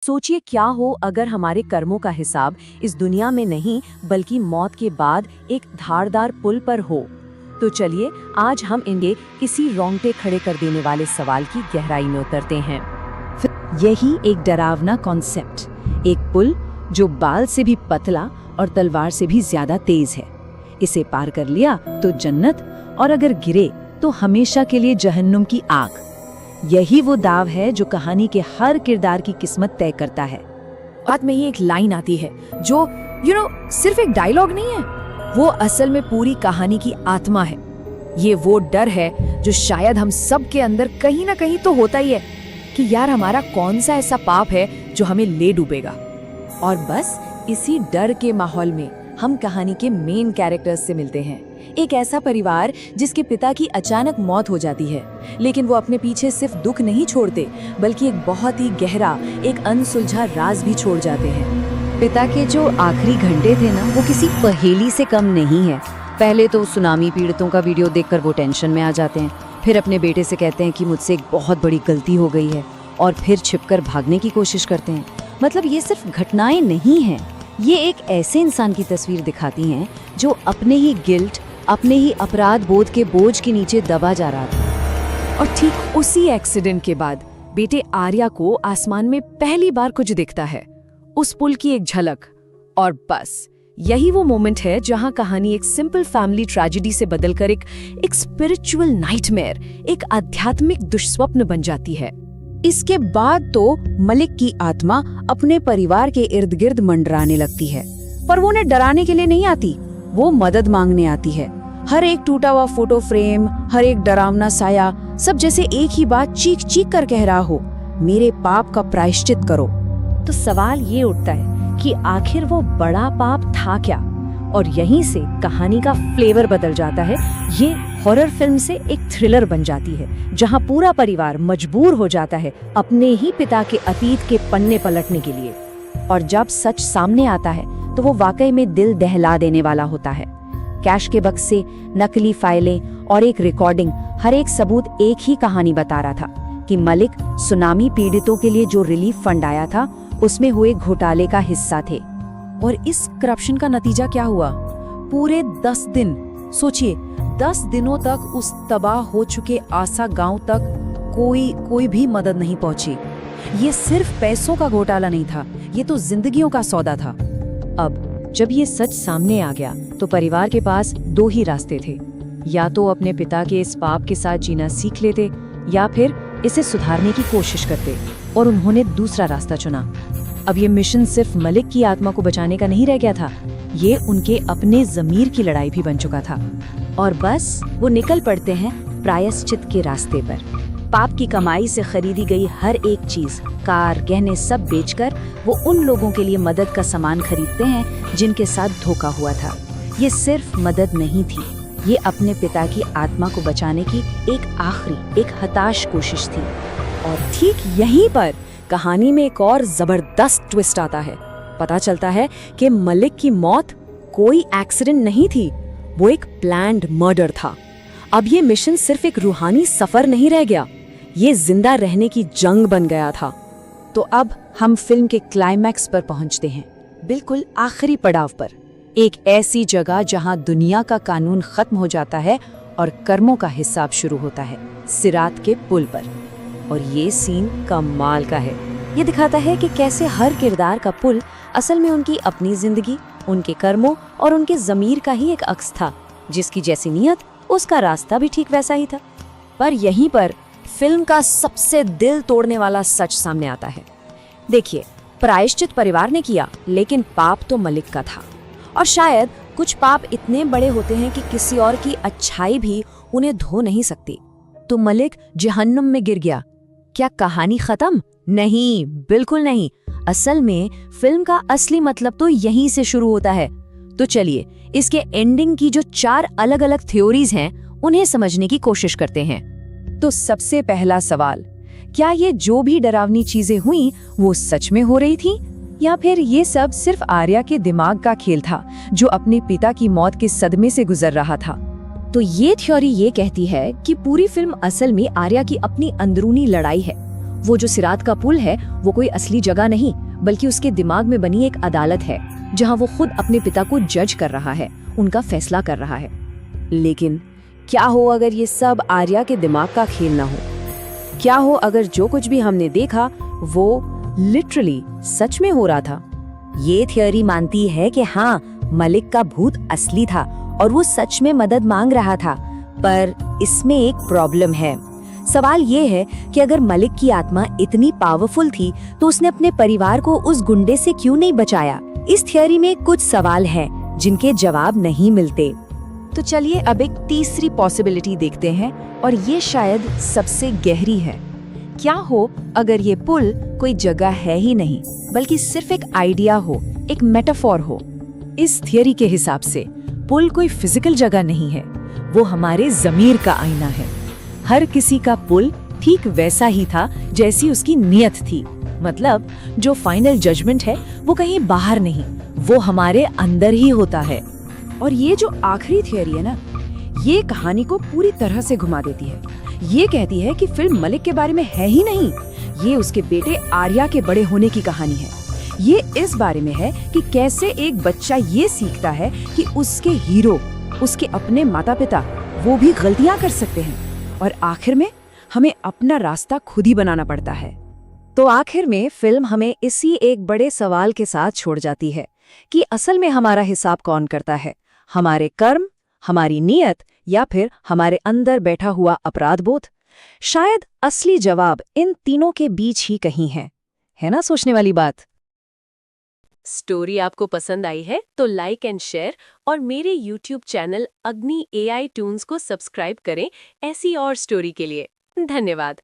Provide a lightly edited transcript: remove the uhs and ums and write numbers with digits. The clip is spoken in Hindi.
सोचिए क्या हो अगर हमारे कर्मों का हिसाब इस दुनिया में नहीं बल्कि मौत के बाद एक धारदार पुल पर हो। तो चलिए आज हम इनके इसी रोंगटे खड़े कर देने वाले सवाल की गहराई में उतरते हैं। यही एक डरावना कॉन्सेप्ट, एक पुल जो बाल से भी पतला और तलवार से भी ज्यादा तेज है। इसे पार कर लिया तो जन्नत, और अगर गिरे तो हमेशा के लिए जहन्नुम की आग। यही वो दाव है जो कहानी के हर किरदार की किस्मत तय करता है। बाद में ही एक लाइन आती है जो सिर्फ एक डायलॉग नहीं है, वो असल में पूरी कहानी की आत्मा है। ये वो डर है जो शायद हम सब के अंदर कहीं ना कहीं तो होता ही है कि यार हमारा कौन सा ऐसा पाप है जो हमें ले डूबेगा। और बस इसी डर के माहौल में हम कहानी के मेन कैरेक्टर्स से मिलते हैं। एक ऐसा परिवार जिसके पिता की अचानक मौत हो जाती है, लेकिन वो अपने पीछे सिर्फ दुख नहीं छोड़ते बल्कि एक बहुत ही गहरा, एक अनसुलझा राज भी छोड़ जाते हैं। पिता के जो आखिरी घंटे थे ना, वो किसी पहेली से कम नहीं है। पहले तो सुनामी पीड़ितों का वीडियो देखकर वो टेंशन में आ जाते हैं, फिर अपने बेटे से कहते हैं कि मुझसे एक बहुत बड़ी गलती हो गई है, और फिर छिपकर भागने की कोशिश करते हैं। मतलब ये सिर्फ घटनाएं नहीं हैं, ये एक ऐसे इंसान की तस्वीर दिखाती हैं जो अपने ही गिल्ट, अपने ही अपराध बोध के बोझ के नीचे दबा जा रहा था। और ठीक उसी एक्सीडेंट के बाद बेटे आर्या को आसमान में पहली बार कुछ दिखता है, उस पुल की एक झलक। और बस यही वो मोमेंट है जहां कहानी एक सिंपल फैमिली ट्रेजेडी से बदलकर एक स्पिरिचुअल नाइटमेयर, एक आध्यात्मिक दुष्स्वप्न बन जाती है। इसके बाद तो मलिक की आत्मा अपने परिवार के इर्द गिर्द मंडराने लगती है, पर वो उन्हें डराने के लिए नहीं आती, वो मदद मांगने आती है। हर एक टूटा हुआ फोटो फ्रेम, हर एक डरावना साया, सब जैसे एक ही बात चीख चीख कर कह रहा हो, मेरे पाप का प्रायश्चित करो। तो सवाल ये उठता है कि आखिर वो बड़ा पाप था क्या? और यहीं से कहानी का फ्लेवर बदल जाता है। ये हॉरर फिल्म से एक थ्रिलर बन जाती है, जहां पूरा परिवार मजबूर हो जाता है अपने ही पिता के अतीत के पन्ने पलटने के लिए। और जब सच सामने आता है तो वो वाकई में दिल दहला देने वाला होता है। कैश के बक्से, नकली फाइलें और एक रिकॉर्डिंग, हर एक सबूत एक ही कहानी बता रहा था कि मलिक सुनामी पीड़ितों के लिए जो रिलीफ फंड आया था उसमें हुए घोटाले का हिस्सा थे। और इस करप्शन का नतीजा क्या हुआ? पूरे 10 दिन, सोचिए 10 दिनों तक उस तबाह हो चुके आसा गांव तक कोई भी मदद नहीं पहुंची। ये सिर्फ पैसों का घोटाला नहीं था, ये तो जिंदगियों का सौदा था। अब जब ये सच सामने आ गया तो परिवार के पास दो ही रास्ते थे, या तो अपने पिता के इस पाप के साथ जीना सीख लेते या फिर इसे सुधारने की कोशिश करते, और उन्होंने दूसरा रास्ता चुना। अब ये मिशन सिर्फ मलिक की आत्मा को बचाने का नहीं रह गया था, ये उनके अपने ज़मीर की लड़ाई भी बन चुका था। और बस वो निकल पड़ते हैं प्रायश्चित के रास्ते पर। पाप की कमाई से खरीदी गई हर एक चीज, कार, गहने सब बेचकर वो उन लोगों के लिए मदद का सामान खरीदते हैं जिनके साथ धोखा हुआ था। ये सिर्फ मदद नहीं थी, ये अपने पिता की आत्मा को बचाने की एक आखिरी, एक हताश कोशिश थी। और ठीक यहीं पर कहानी में एक और जबरदस्त ट्विस्ट आता है। पता चलता है कि मलिक की मौत कोई एक्सीडेंट नहीं थी, वो एक प्लान्ड मर्डर था। अब ये मिशन सिर्फ एक रूहानी सफर नहीं रह गया, ये जिंदा रहने की जंग बन गया था। तो अब हम फिल्म के क्लाइमैक्स पर पहुंचते हैं, बिल्कुल आखिरी पड़ाव पर, एक ऐसी जगह जहां दुनिया का कानून खत्म हो जाता है और कर्मों का हिसाब शुरू होता है, सिरात के पुल पर। और ये सीन कमाल का है। ये दिखाता है कि कैसे हर किरदार का पुल असल में उनकी अपनी जिंदगी, उनके कर्मों और उनके ज़मीर का ही एक अक्स था। जिसकी जैसी नीयत, उसका रास्ता भी ठीक वैसा ही था। पर यहीं पर फिल्म का सबसे दिल तोड़ने वाला सच सामने आता है। देखिए, प्रायश्चित परिवार ने किया, लेकिन पाप तो मलिक का था। और शायद कुछ पाप इतने बड़े होते हैं कि किसी और की अच्छाई भी उन्हें धो नहीं सकती। तो मलिक जहन्नुम में गिर गया। क्या कहानी खत्म? नहीं, बिल्कुल नहीं। असल में फिल्म का असली मतलब तो यहीं से शुरू होता है। तो चलिए इसके एंडिंग की जो 4 अलग-अलग थ्योरीज हैं उन्हें समझने की कोशिश करते हैं। तो सबसे पहला सवाल, क्या ये जो भी डरावनी चीजें हुई वो सच में हो रही थी, या फिर ये सब सिर्फ आर्या के दिमाग का खेल था जो अपने पिता की मौत के सदमे से गुजर रहा था? तो ये थ्योरी ये कहती है कि पूरी फिल्म असल में आर्या की अपनी अंदरूनी लड़ाई है। वो जो सिरात का पुल है वो कोई असली जगह नहीं, बल्कि उसके दिमाग में बनी एक अदालत है, जहाँ वो खुद अपने पिता को जज कर रहा है, उनका फैसला कर रहा है। लेकिन क्या हो अगर ये सब आर्या के दिमाग का खेल ना हो? क्या हो अगर जो कुछ भी हमने देखा वो लिटरली सच में हो रहा था? ये थियोरी मानती है कि हाँ, मलिक का भूत असली था और वो सच में मदद मांग रहा था, पर इसमें एक प्रॉब्लम है। सवाल ये है कि अगर मलिक की आत्मा इतनी पावरफुल थी तो उसने अपने परिवार को उस गुंडे से क्यों नहीं बचाया? इस थियोरी में कुछ सवाल हैं जिनके जवाब नहीं मिलते। तो चलिए अब एक तीसरी पॉसिबिलिटी देखते हैं, और ये शायद सबसे गहरी है। क्या हो अगर ये पुल कोई जगह है ही नहीं, बल्कि सिर्फ एक आइडिया हो, एक मेटाफोर हो? इस थियरी के हिसाब से पुल कोई फिजिकल जगह नहीं है, वो हमारे ज़मीर का आईना है। हर किसी का पुल ठीक वैसा ही था जैसी उसकी नियत थी। मतलब जो फाइनल जजमेंट है वो कहीं बाहर नहीं, वो हमारे अंदर ही होता है। और ये जो आखिरी थियरी है ना, ये कहानी को पूरी तरह से घुमा देती है। ये कहती है कि फिल्म मलिक के बारे में है ही नहीं, ये उसके बेटे आर्या के बड़े होने की कहानी है। ये इस बारे में है कि कैसे एक बच्चा ये सीखता है कि उसके हीरो, उसके अपने माता पिता, वो भी गलतियां कर सकते हैं, और आखिर में हमें अपना रास्ता खुद ही बनाना पड़ता है। तो आखिर में फिल्म हमें इसी एक बड़े सवाल के साथ छोड़ जाती है कि असल में हमारा हिसाब कौन करता है, हमारे कर्म, हमारी नीयत, या फिर हमारे अंदर बैठा हुआ अपराध बोध? शायद असली जवाब इन तीनों के बीच ही कहीं है ना सोचने वाली बात। स्टोरी आपको पसंद आई है तो लाइक एंड शेयर, और मेरे YouTube चैनल अग्नि AI टून्स को सब्सक्राइब करें ऐसी और स्टोरी के लिए। धन्यवाद।